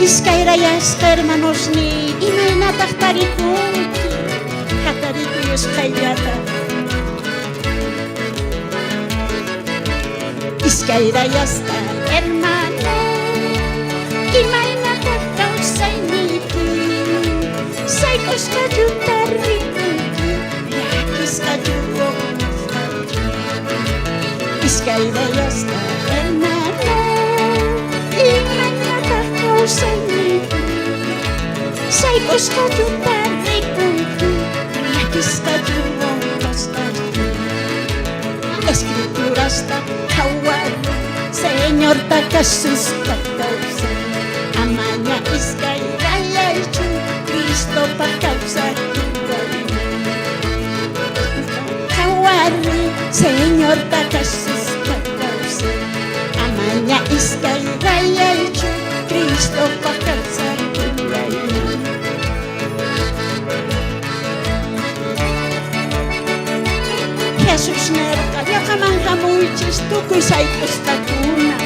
Iskayrayas hermanos ni imaynataq tarikunki hatarikuyusqayllata Iskayrayasqa hermano imaynataq kawsaynipi saykusqalluta rikunki llakisqalluwanki Iskayrayasqa hermano imaynataq kawsaynipi saykusqalluta rikunki llakisqalluwanki Escriturasta hawar Señor takasusqa kawsay amaña iskayrayaychu Cristo pa kawsakuyay hawar Señor takasusqa kawsay amaña iskayrayaychu Cristo pa kawsakuyay Jesus nerqa llaqaman hamuychis tukuy sayk'usqakuna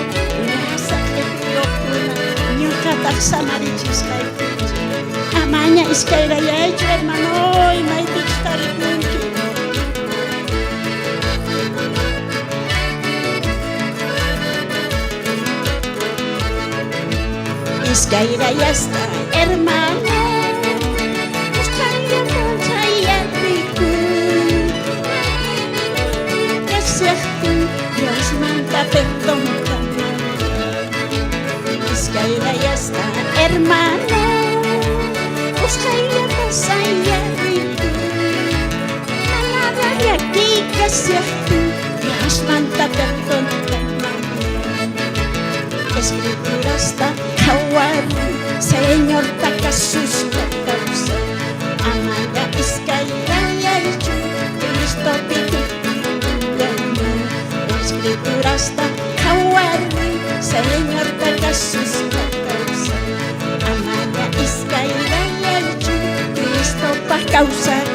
llasa q'ipiyoqkuna ñuqataq samarichishqaykichis amaña iskayrayaychu hermanoy maypichus tarikunki Iskayrayasqa hermano Dios manda perdón también Iskayrayasqa hermano Buscaylla pasaylla riku Manada aquí que siaqtu Dios manda perdón también Escriturasta hawar Señor takasusqa kawsay amaña iskayrayaychu Cristo pitu Escriturasta hawar Señor takasusqa kawsay amaña iskayrayaychu Cristo pa kawsay